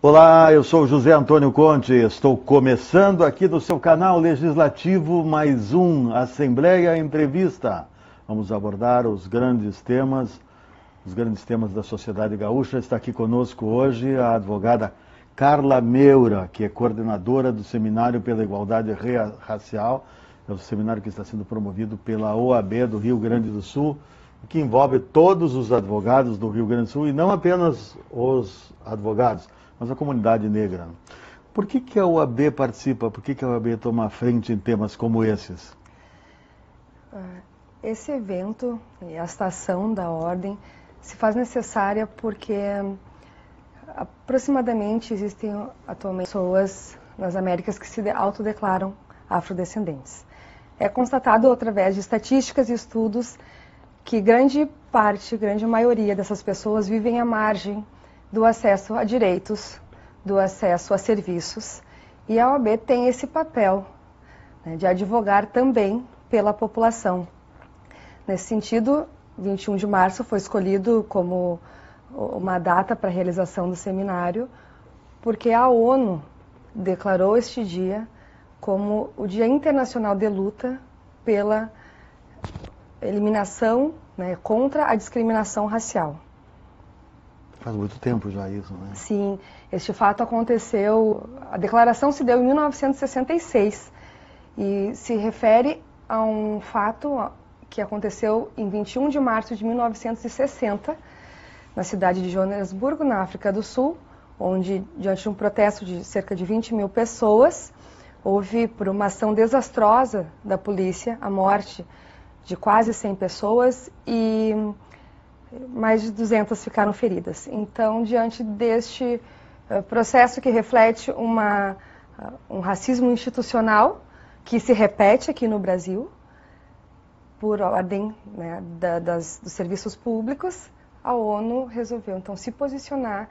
Olá, eu sou José Antônio Conte, estou começando aqui no seu canal legislativo mais um Assembleia Entrevista. Vamos abordar os grandes temas da sociedade gaúcha. Está aqui conosco hoje a advogada Carla Meura, que é coordenadora do Seminário pela Igualdade Racial. É o seminário que está sendo promovido pela OAB do Rio Grande do Sul, que envolve todos os advogados do Rio Grande do Sul e não apenas os advogados, mas a comunidade negra. Por que a OAB participa? Por que a OAB toma a frente em temas como esses? Esse evento, esta ação da Ordem, se faz necessária porque aproximadamente existem atualmente pessoas nas Américas que se autodeclaram afrodescendentes. É constatado através de estatísticas e estudos que grande maioria dessas pessoas vivem à margem do acesso a direitos, do acesso a serviços, e a OAB tem esse papel, né, de advogar também pela população. Nesse sentido, 21 de março foi escolhido como uma data para a realização do seminário, porque a ONU declarou este dia como o Dia Internacional de Luta pela eliminação, né, contra a discriminação racial. Faz muito tempo já isso, né? Sim, este fato aconteceu, a declaração se deu em 1966 e se refere a um fato que aconteceu em 21 de março de 1960, na cidade de Joanesburgo, na África do Sul, onde, diante de um protesto de cerca de 20 mil pessoas, houve, por uma ação desastrosa da polícia, a morte de quase 100 pessoas e mais de 200 ficaram feridas. Então, diante deste processo que reflete um racismo institucional que se repete aqui no Brasil, por ordem, né, dos serviços públicos, a ONU resolveu então se posicionar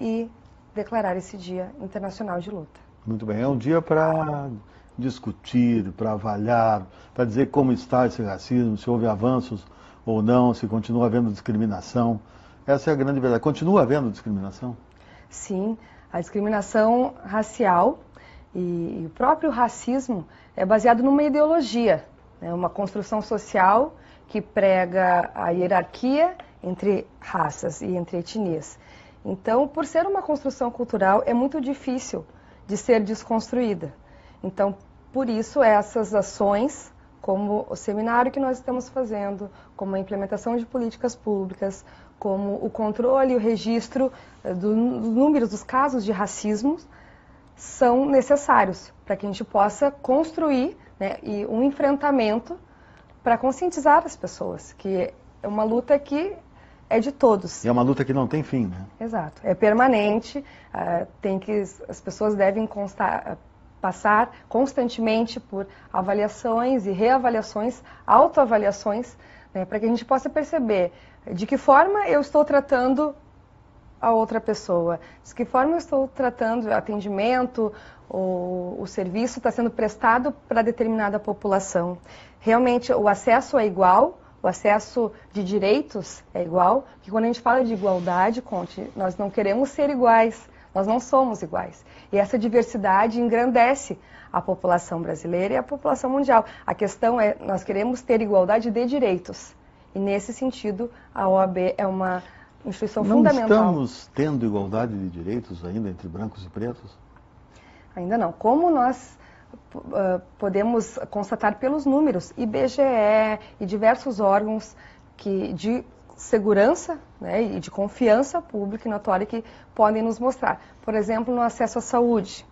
e declarar esse Dia Internacional de Luta. Muito bem, é um dia para discutir, para avaliar, para dizer como está esse racismo, se houve avanços ou não, se continua havendo discriminação. Essa é a grande verdade. Continua havendo discriminação? Sim, a discriminação racial e o próprio racismo é baseado numa ideologia, né, uma construção social que prega a hierarquia entre raças e entre etnias. Então, por ser uma construção cultural, é muito difícil de ser desconstruída. Então, por isso, essas ações, como o seminário que nós estamos fazendo, como a implementação de políticas públicas, como o controle e o registro dos números dos casos de racismo, são necessários para que a gente possa construir, né, e um enfrentamento para conscientizar as pessoas, que é uma luta que é de todos. E é uma luta que não tem fim, né? Exato. É permanente, as pessoas devem passar constantemente por avaliações e reavaliações, autoavaliações, né, para que a gente possa perceber de que forma eu estou tratando a outra pessoa, de que forma eu estou tratando o atendimento, o serviço está sendo prestado para determinada população. Realmente o acesso é igual, o acesso de direitos é igual, que quando a gente fala de igualdade, Conte, nós não queremos ser iguais, nós não somos iguais. E essa diversidade engrandece a população brasileira e a população mundial. A questão é, nós queremos ter igualdade de direitos. E nesse sentido, a OAB é uma instituição fundamental. Não estamos tendo igualdade de direitos ainda entre brancos e pretos? Ainda não. Como nós podemos constatar pelos números, IBGE e diversos órgãos de segurança, né, e de confiança pública e notória que podem nos mostrar. Por exemplo, no acesso à saúde.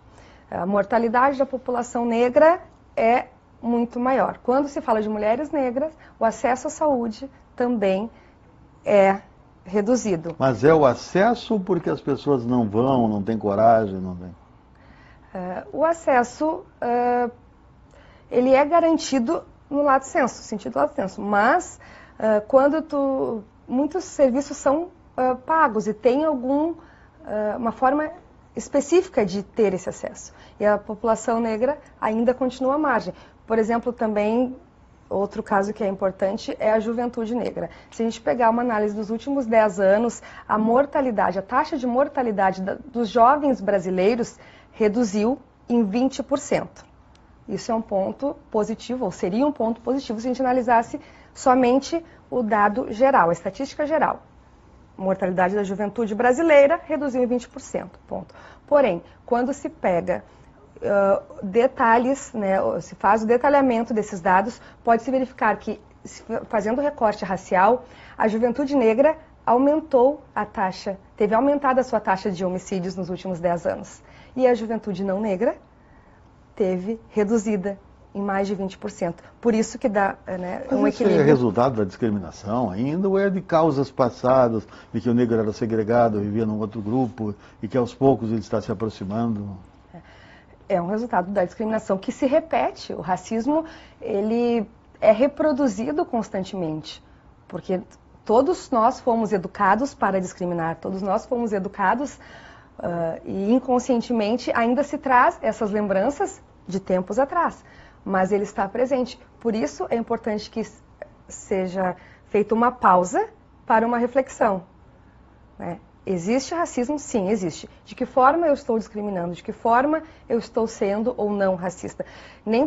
A mortalidade da população negra é muito maior. Quando se fala de mulheres negras, o acesso à saúde também é reduzido. Mas é o acesso porque as pessoas não vão, não têm coragem, não têm... O acesso, ele é garantido no lato sensu, sentido lato sensu, mas quando muitos serviços são pagos e tem uma forma específica de ter esse acesso. E a população negra ainda continua à margem. Por exemplo, também Outro caso que é importante é a juventude negra. Se a gente pegar uma análise dos últimos 10 anos, a mortalidade, a taxa de mortalidade dos jovens brasileiros reduziu em 20%. Isso é um ponto positivo, ou seria um ponto positivo se a gente analisasse somente o dado geral, a estatística geral. Mortalidade da juventude brasileira reduziu em 20%. Ponto. Porém, quando se pega detalhes, né, se faz o detalhamento desses dados, pode-se verificar que, fazendo recorte racial, a juventude negra aumentou a taxa, teve aumentada a sua taxa de homicídios nos últimos 10 anos. E a juventude não negra teve reduzida em mais de 20%. Por isso que dá, né, um equilíbrio. Isso é resultado da discriminação ainda ou é de causas passadas, de que o negro era segregado, vivia num outro grupo e que aos poucos ele está se aproximando? É um resultado da discriminação que se repete. O racismo, ele é reproduzido constantemente, porque todos nós fomos educados para discriminar, todos nós fomos educados e inconscientemente ainda se traz essas lembranças de tempos atrás, mas ele está presente. Por isso é importante que seja feita uma pausa para uma reflexão, né? Existe racismo? Sim, existe. De que forma eu estou discriminando? De que forma eu estou sendo ou não racista? Nem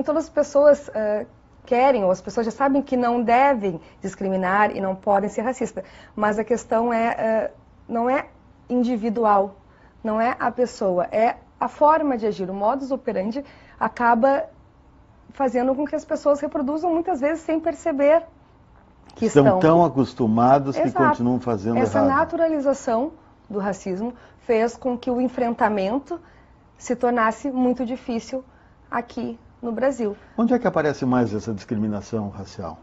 todas as pessoas querem, ou as pessoas já sabem que não devem discriminar e não podem ser racistas. Mas a questão não é individual, não é a pessoa, é a forma de agir. O modus operandi acaba fazendo com que as pessoas reproduzam muitas vezes sem perceber que estão tão acostumados que Exato. continuam fazendo Essa errado. naturalização do racismo fez com que o enfrentamento se tornasse muito difícil aqui no Brasil. Onde é que aparece mais essa discriminação racial?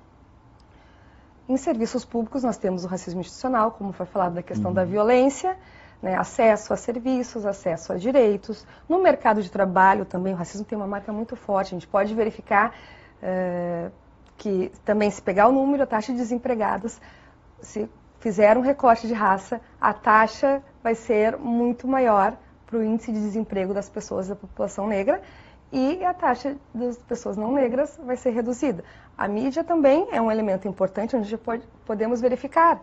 Em serviços públicos nós temos o racismo institucional, como foi falado da questão da violência, né, acesso a serviços, acesso a direitos. No mercado de trabalho também o racismo tem uma marca muito forte. A gente pode verificar que também, se pegar o número, a taxa de desempregados, se fizer um recorte de raça, a taxa vai ser muito maior para o índice de desemprego das pessoas da população negra e a taxa das pessoas não negras vai ser reduzida. A mídia também é um elemento importante onde podemos verificar,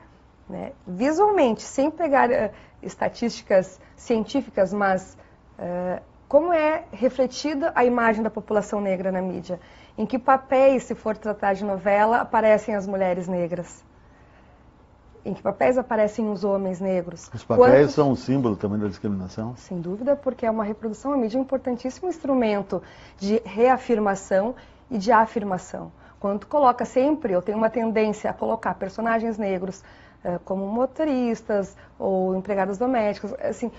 né, visualmente, sem pegar estatísticas científicas, mas como é refletida a imagem da população negra na mídia. Em que papéis, se for tratar de novela, aparecem as mulheres negras? Em que papéis aparecem os homens negros? Os papéis são um símbolo também da discriminação? Sem dúvida, porque é uma reprodução. A mídia é um importantíssimo instrumento de reafirmação e de afirmação. Quando tu coloca sempre, eu tenho uma tendência a colocar personagens negros como motoristas ou empregadas domésticas, assim,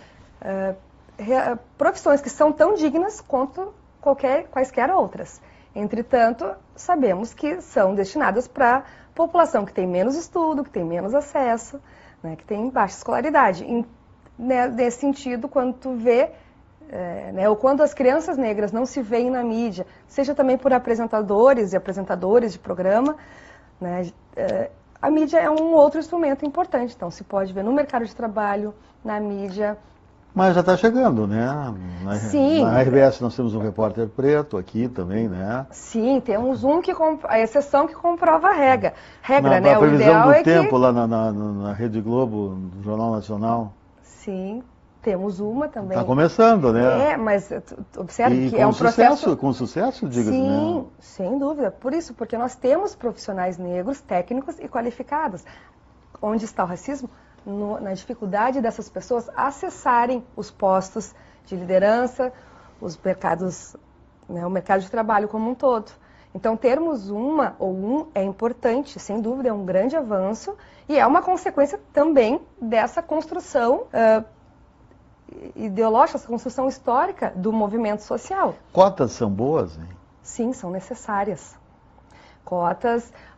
profissões que são tão dignas quanto quaisquer outras. Entretanto, sabemos que são destinadas para a população que tem menos estudo, que tem menos acesso, né, que tem baixa escolaridade. Nesse sentido, quando tu vê, ou quando as crianças negras não se veem na mídia, seja também por apresentadores e apresentadoras de programa, né, a mídia é um outro instrumento importante. Então, se pode ver no mercado de trabalho, na mídia. Mas já está chegando, né? Sim. Na RBS nós temos um repórter preto aqui também, né? Sim, temos a exceção que comprova a regra. A previsão do tempo lá na Rede Globo, no Jornal Nacional. Sim, temos uma também. Está começando, né? Mas observe que é um processo... Com sucesso, diga-se, Sim, né? sem dúvida. Por isso, porque nós temos profissionais negros, técnicos e qualificados. Onde está o racismo? Na dificuldade dessas pessoas acessarem os postos de liderança, os mercados, né, o mercado de trabalho como um todo. Então, termos uma ou um é importante, sem dúvida, é um grande avanço e é uma consequência também dessa construção ideológica, essa construção histórica do movimento social. Cotas são boas, hein? Sim, são necessárias.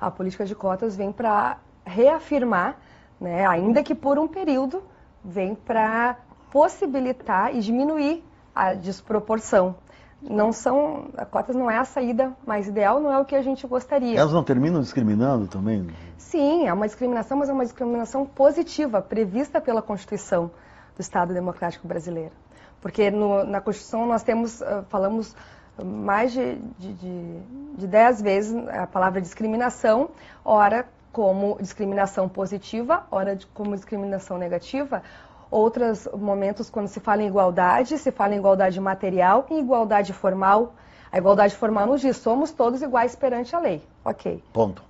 A política de cotas vem para reafirmar, né, ainda que por um período, vem para possibilitar e diminuir a desproporção. A cotas não é a saída mais ideal, não é o que a gente gostaria. Elas não terminam discriminando também? Sim, é uma discriminação, mas é uma discriminação positiva, prevista pela Constituição do Estado Democrático Brasileiro. Porque na Constituição nós falamos mais de 10 vezes a palavra discriminação, ora como discriminação positiva, ora como discriminação negativa. Outros momentos, quando se fala em igualdade material e igualdade formal. A igualdade formal nos diz, somos todos iguais perante a lei. Ok. Ponto.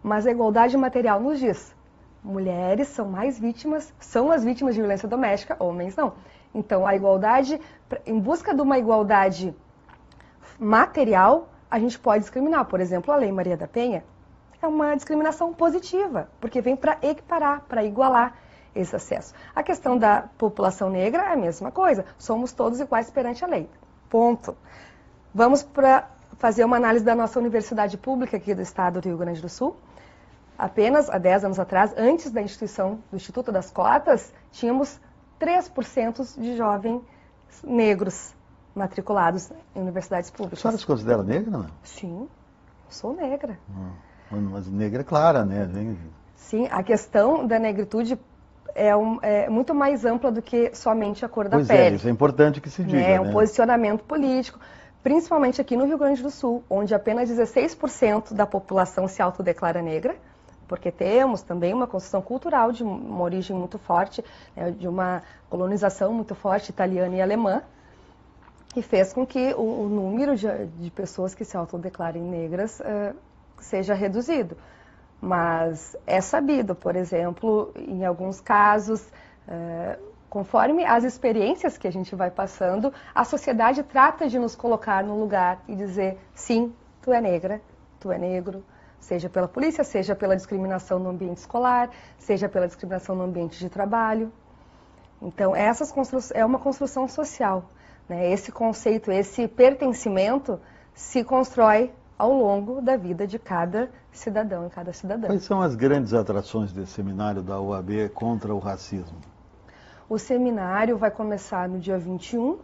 Mas a igualdade material nos diz, mulheres são mais vítimas, são as vítimas de violência doméstica, homens não. Então, a igualdade, em busca de uma igualdade material, a gente pode discriminar. Por exemplo, a Lei Maria da Penha é uma discriminação positiva, porque vem para equiparar, para igualar esse acesso. A questão da população negra é a mesma coisa. Somos todos iguais perante a lei. Ponto. Vamos para fazer uma análise da nossa universidade pública aqui do estado do Rio Grande do Sul. Apenas há 10 anos atrás, antes da instituição do Instituto das Cotas, tínhamos 3% de jovens negros matriculados em universidades públicas. A senhora se considera negra, não? Sim, sou negra. Mas negra clara, né? Sim, a questão da negritude é muito mais ampla do que somente a cor da pele. Pois é, isso é importante que se diga. É um posicionamento político, principalmente aqui no Rio Grande do Sul, onde apenas 16% da população se autodeclara negra, porque temos também uma construção cultural de uma origem muito forte, né, de uma colonização muito forte italiana e alemã, que fez com que o número de pessoas que se autodeclarem negras seja reduzido. Mas é sabido, por exemplo, em alguns casos, conforme as experiências que a gente vai passando, a sociedade trata de nos colocar no lugar e dizer, sim, tu é negra, tu é negro, seja pela polícia, seja pela discriminação no ambiente escolar, seja pela discriminação no ambiente de trabalho. Então, é uma construção social, né? Esse conceito, esse pertencimento se constrói ao longo da vida de cada cidadão e cada cidadã. Quais são as grandes atrações desse seminário da OAB contra o racismo? O seminário vai começar no dia 21,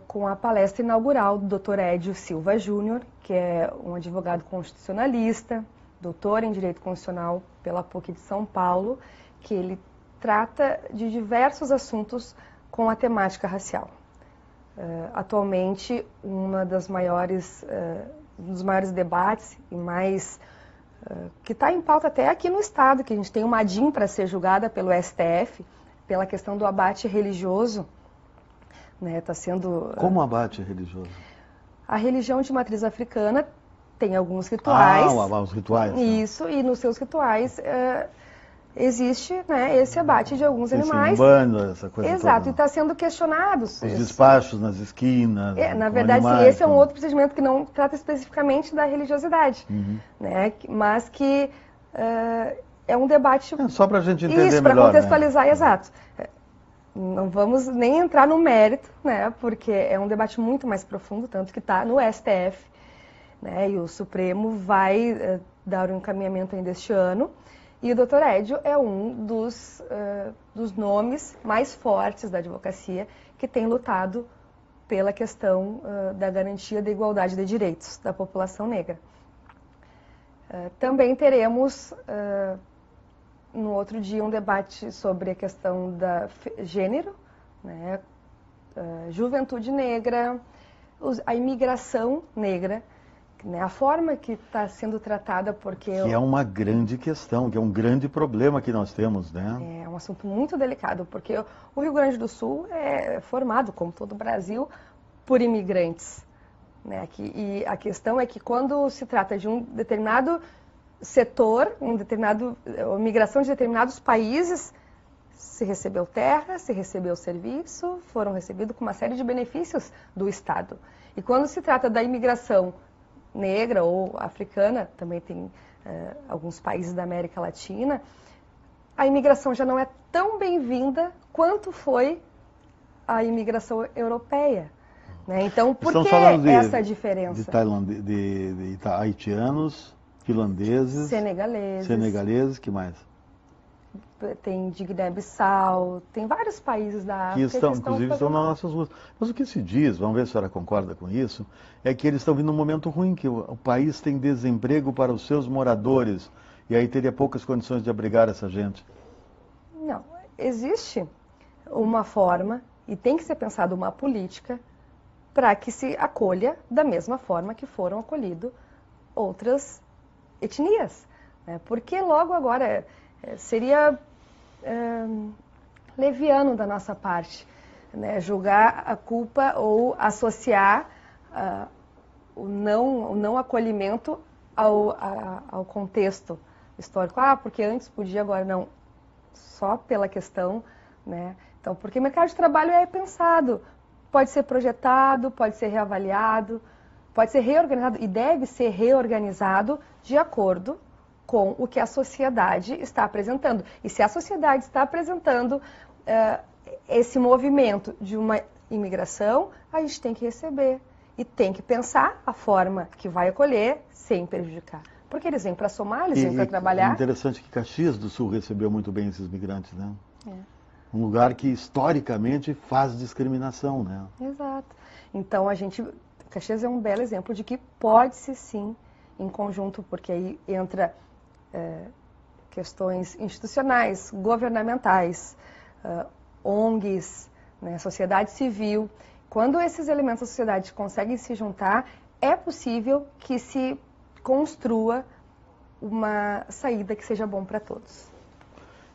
com a palestra inaugural do Dr. Edio Silva Júnior, que é um advogado constitucionalista, doutor em Direito Constitucional pela PUC de São Paulo, que ele trata de diversos assuntos com a temática racial. Atualmente, um dos maiores debates e que está em pauta até aqui no Estado, que a gente tem uma ADIM para ser julgada pelo STF, pela questão do abate religioso. Tá sendo... Como abate religioso? A religião de matriz africana tem alguns rituais. Os rituais. Isso, e nos seus rituais existe, né, esse abate de alguns animais. Umbanda, essa coisa Exato, toda. E está sendo questionado. Os despachos nas esquinas. Na verdade, animais, esse é um outro procedimento que não trata especificamente da religiosidade, né, mas que é um debate... só para a gente entender isso, melhor. Para contextualizar, né? Exato. Não vamos nem entrar no mérito, né, porque é um debate muito mais profundo, tanto que está no STF, né, e o Supremo vai dar um encaminhamento ainda este ano. E o Dr. Edio é um dos nomes mais fortes da advocacia que tem lutado pela questão da garantia da igualdade de direitos da população negra. Também teremos... no outro dia, um debate sobre a questão da gênero, né, juventude negra, a imigração negra, né, a forma que está sendo tratada, porque... Que é uma grande questão, que é um grande problema que nós temos, né? É um assunto muito delicado, porque o Rio Grande do Sul é formado, como todo o Brasil, por imigrantes, né, e a questão é que quando se trata de um determinado setor, migração de determinados países, se recebeu terra, se recebeu serviço, foram recebidos com uma série de benefícios do Estado. E quando se trata da imigração negra ou africana, também tem alguns países da América Latina, a imigração já não é tão bem-vinda quanto foi a imigração europeia. Né? Então, por que essa diferença? De haitianos... finlandeses, senegaleses, que mais? Tem de Guiné-Bissau, tem vários países da África que inclusive estão nas nossas ruas. Mas o que se diz, vamos ver se a senhora concorda com isso, é que eles estão vindo num momento ruim, que o país tem desemprego para os seus moradores, e aí teria poucas condições de abrigar essa gente. Não, existe uma forma, e tem que ser pensada uma política, para que se acolha da mesma forma que foram acolhidas outras etnias. Né? Porque logo agora seria leviano da nossa parte, né? Julgar a culpa ou associar o não acolhimento ao contexto histórico. Ah, porque antes podia, agora não. Só pela questão, né? Então, porque o mercado de trabalho é pensado, pode ser projetado, pode ser reavaliado, pode ser reorganizado e deve ser reorganizado de acordo com o que a sociedade está apresentando. E se a sociedade está apresentando esse movimento de uma imigração, a gente tem que receber e tem que pensar a forma que vai acolher sem prejudicar. Porque eles vêm para a Somália, eles vêm para trabalhar. É interessante que Caxias do Sul recebeu muito bem esses migrantes, né? É. Um lugar que historicamente faz discriminação, né? Exato. Então Caxias é um belo exemplo de que pode-se sim, em conjunto, porque aí entra questões institucionais, governamentais, ONGs, né, sociedade civil. Quando esses elementos da sociedade conseguem se juntar, é possível que se construa uma saída que seja bom para todos.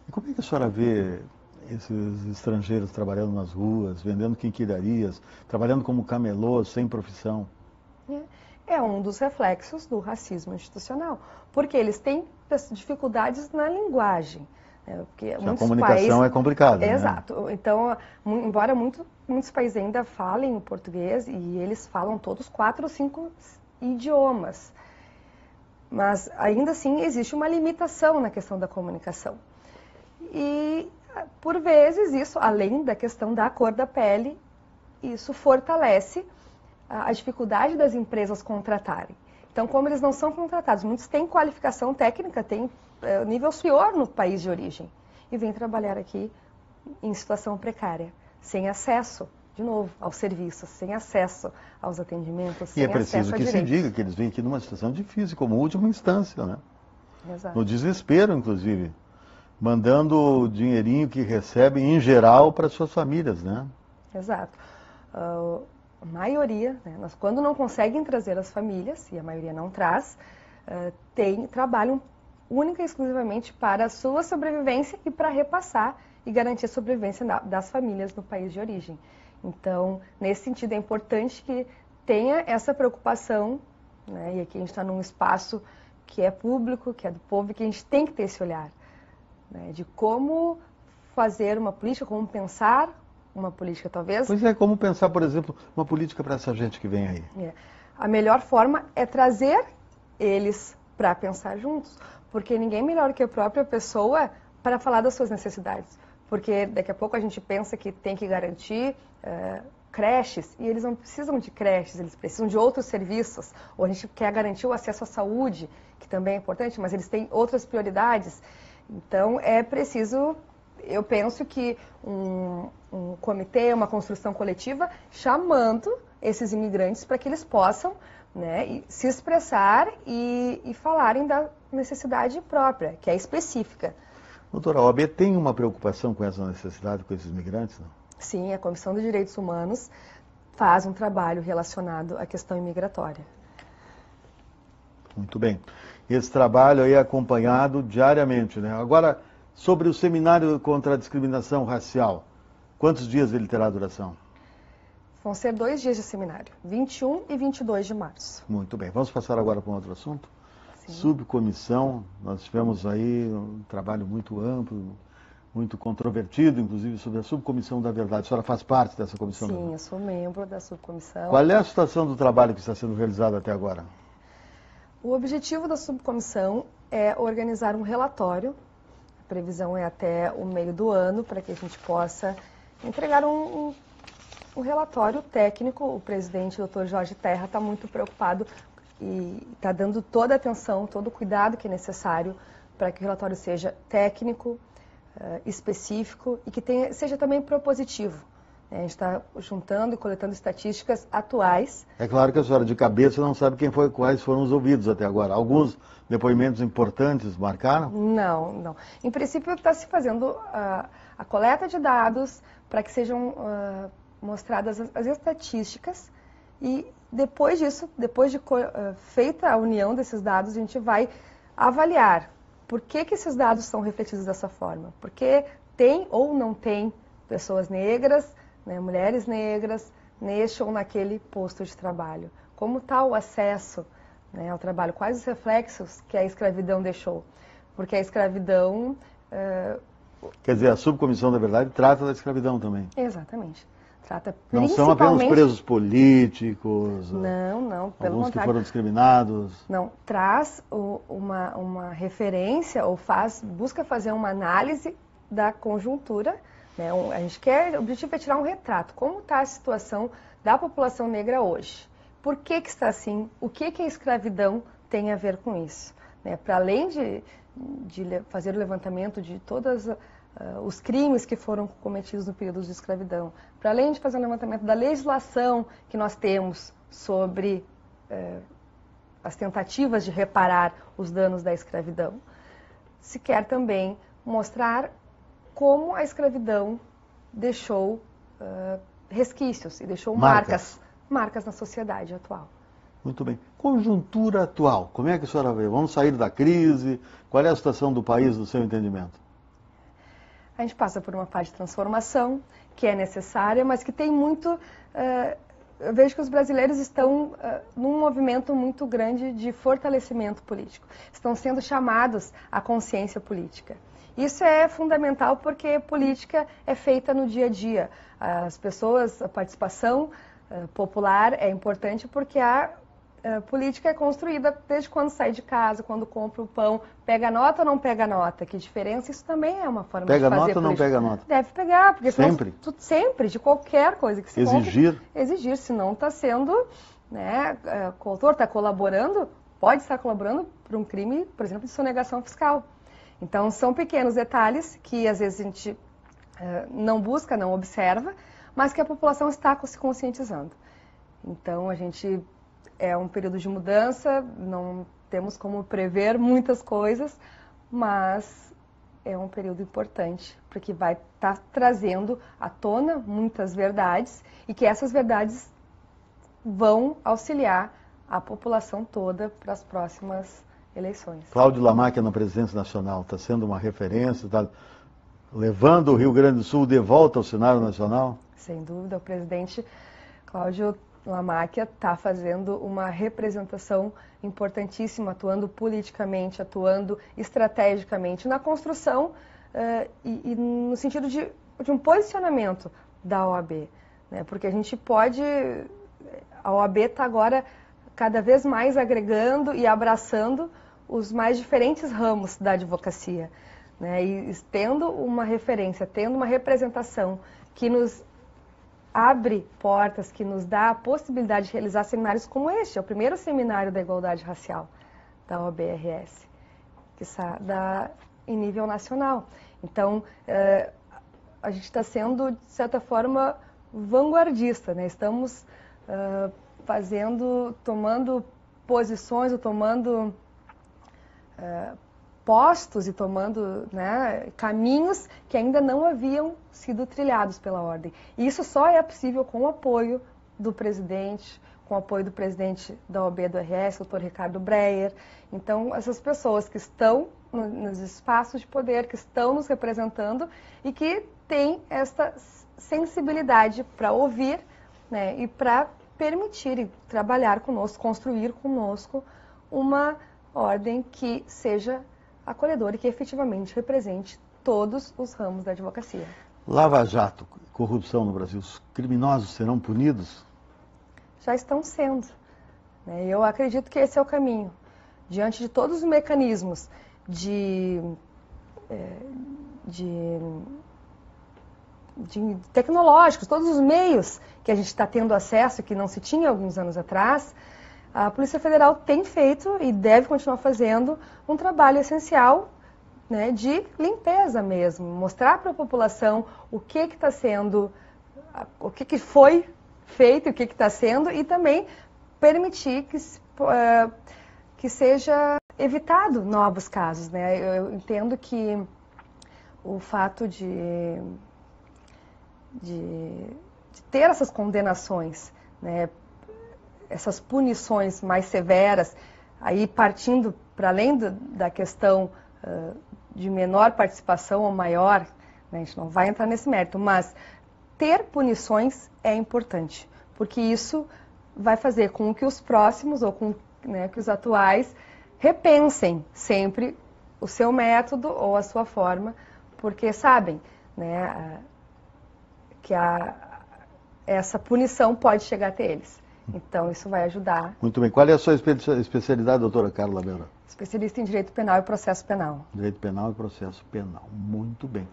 E como é que a senhora vê esses estrangeiros trabalhando nas ruas, vendendo quinquilharias, trabalhando como camelôs, sem profissão? É um dos reflexos do racismo institucional, porque eles têm dificuldades na linguagem. Porque a comunicação é complicada. Exato. Né? Então, embora muitos países ainda falem o português, e eles falam todos 4 ou 5 idiomas, mas ainda assim existe uma limitação na questão da comunicação. E, por vezes, isso, além da questão da cor da pele, isso fortalece a dificuldade das empresas contratarem. Então, como eles não são contratados, muitos têm qualificação técnica, têm nível superior no país de origem e vêm trabalhar aqui em situação precária, sem acesso, de novo, aos serviços, sem acesso aos atendimentos, sem acesso a direitos. E é preciso que se diga que eles vêm aqui numa situação difícil, como última instância, né? Exato. No desespero, inclusive, mandando o dinheirinho que recebem, em geral, para suas famílias, né? Exato. A maioria, né, quando não conseguem trazer as famílias, e a maioria não traz, trabalham única e exclusivamente para a sua sobrevivência e para repassar e garantir a sobrevivência das famílias no país de origem. Então, nesse sentido, é importante que tenha essa preocupação, né, e aqui a gente está num espaço que é público, que é do povo, e que a gente tem que ter esse olhar, né, de como fazer uma política, como pensar uma política, talvez. Pois é, como pensar, por exemplo, uma política para essa gente que vem aí? A melhor forma é trazer eles para pensar juntos, porque ninguém melhor que a própria pessoa para falar das suas necessidades. Porque daqui a pouco a gente pensa que tem que garantir creches, e eles não precisam de creches, eles precisam de outros serviços. Ou a gente quer garantir o acesso à saúde, que também é importante, mas eles têm outras prioridades. Então é preciso, eu penso que um comitê, uma construção coletiva, chamando esses imigrantes para que eles possam, né, se expressar e falarem da necessidade própria, que é específica. Doutora, a OAB tem uma preocupação com essa necessidade, com esses migrantes, não? Sim, a Comissão de Direitos Humanos faz um trabalho relacionado à questão imigratória. Muito bem. Esse trabalho aí é acompanhado diariamente, né? Agora, sobre o Seminário contra a Discriminação Racial, quantos dias ele terá duração? Vão ser 2 dias de seminário, 21 e 22 de março. Muito bem. Vamos passar agora para um outro assunto? Sim. Subcomissão, nós tivemos aí um trabalho muito amplo, muito controvertido, inclusive, sobre a Subcomissão da Verdade. A senhora faz parte dessa comissão? Sim, eu sou membro da subcomissão. Qual é a situação do trabalho que está sendo realizado até agora? O objetivo da subcomissão é organizar um relatório. A previsão é até o meio do ano, para que a gente possa entregar um relatório técnico. O presidente, o Dr. Jorge Terra, está muito preocupado e está dando toda a atenção, todo o cuidado que é necessário para que o relatório seja técnico, específico e que seja também propositivo. A gente está juntando e coletando estatísticas atuais. É claro que a senhora de cabeça não sabe quais foram os ouvidos até agora. Alguns depoimentos importantes marcaram? Não. Em princípio, está se fazendo a coleta de dados para que sejam mostradas as estatísticas E depois disso, depois de feita a união desses dados, a gente vai avaliar por que esses dados são refletidos dessa forma. Porque tem ou não tem pessoas negras, né, mulheres negras, neste ou naquele posto de trabalho. Como está o acesso, né, ao trabalho? Quais os reflexos que a escravidão deixou? Porque a escravidão... Quer dizer, a Subcomissão da Verdade trata da escravidão também. Exatamente. Trata não são apenas presos políticos, não, pelo alguns contrário. que foram discriminados. Não, traz uma referência ou busca fazer uma análise da conjuntura, né? A gente o objetivo é tirar um retrato. Como está a situação da população negra hoje? Por que está assim? O que a escravidão tem a ver com isso? Né? Para além de fazer o levantamento de todos os crimes que foram cometidos no período de escravidão, para além de fazer o levantamento da legislação que nós temos sobre as tentativas de reparar os danos da escravidão, se quer também mostrar como a escravidão deixou resquícios e deixou marcas na sociedade atual. Muito bem. Conjuntura atual, como é que a senhora vê? Vamos sair da crise? Qual é a situação do país, do seu entendimento? A gente passa por uma fase de transformação, que é necessária, mas que tem muito... eu vejo que os brasileiros estão num movimento muito grande de fortalecimento político. Estão sendo chamados à consciência política. Isso é fundamental porque política é feita no dia a dia. As pessoas, a participação popular é importante porque a política é construída desde quando sai de casa, quando compra o pão, pega nota ou não pega nota? Que diferença? Isso também é uma forma de fazer política. Pega nota ou não pega nota? Deve pegar, porque sempre? Senão, sempre, de qualquer coisa que se exigir? compre. Exigir, senão está sendo, né, o autor está colaborando, pode estar colaborando para um crime, por exemplo, de sonegação fiscal. Então, são pequenos detalhes que às vezes a gente não busca, não observa, mas que a população está se conscientizando. Então, a gente... É um período de mudança, não temos como prever muitas coisas, mas é um período importante, porque vai estar trazendo à tona muitas verdades e que essas verdades vão auxiliar a população toda para as próximas eleições. Cláudio Lamáquia na presidência nacional está sendo uma referência, está levando o Rio Grande do Sul de volta ao cenário nacional? Sem dúvida, o presidente Cláudio Lamáquia está fazendo uma representação importantíssima, atuando politicamente, atuando estrategicamente na construção e no sentido de um posicionamento da OAB. Né? Porque a gente pode... A OAB está agora cada vez mais agregando e abraçando os mais diferentes ramos da advocacia. Né? E tendo uma referência, tendo uma representação que nos abre portas, que nos dá a possibilidade de realizar seminários como este. É o primeiro seminário da igualdade racial da OAB-RS, que está em nível nacional. Então, a gente está sendo, de certa forma, vanguardista, né? Estamos tomando posições, ou tomando postos e tomando, né, caminhos que ainda não haviam sido trilhados pela ordem. E isso só é possível com o apoio do presidente, com o apoio do presidente da OAB do RS, Dr. Ricardo Breyer. Então, essas pessoas que estão nos espaços de poder, que estão nos representando e que têm esta sensibilidade para ouvir, né, e para permitir e trabalhar conosco, construir conosco uma ordem que seja acolhedor e que efetivamente represente todos os ramos da advocacia. Lava Jato, corrupção no Brasil, os criminosos serão punidos? Já estão sendo. Né? Eu acredito que esse é o caminho. Diante de todos os mecanismos tecnológicos, todos os meios que a gente está tendo acesso, que não se tinha alguns anos atrás, a Polícia Federal tem feito e deve continuar fazendo um trabalho essencial, né, de limpeza mesmo, mostrar para a população o que está sendo, o que foi feito, o que está sendo e também permitir que seja evitado novos casos, né? Eu entendo que o fato de ter essas condenações, né, essas punições mais severas, aí partindo para além da questão de menor participação ou maior, né, a gente não vai entrar nesse mérito, mas ter punições é importante, porque isso vai fazer com que os próximos ou com, né, que os atuais repensem sempre o seu método ou a sua forma, porque sabem, né, que essa punição pode chegar até eles. Então, isso vai ajudar. Muito bem. Qual é a sua especialidade, doutora Carla Meura? Especialista em Direito Penal e Processo Penal. Direito Penal e Processo Penal. Muito bem.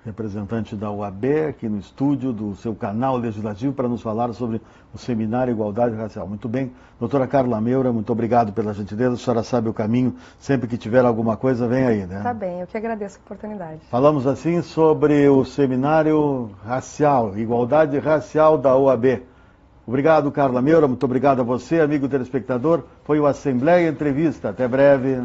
Representante da OAB aqui no estúdio do seu canal legislativo para nos falar sobre o Seminário Igualdade Racial. Muito bem. Doutora Carla Meura, muito obrigado pela gentileza. A senhora sabe o caminho. Sempre que tiver alguma coisa, vem aí, né? Tá bem, eu que agradeço a oportunidade. Falamos assim sobre o Seminário Racial, Igualdade Racial da OAB. Obrigado, Carla Meura. Muito obrigado a você, amigo telespectador. Foi o Assembleia Entrevista. Até breve.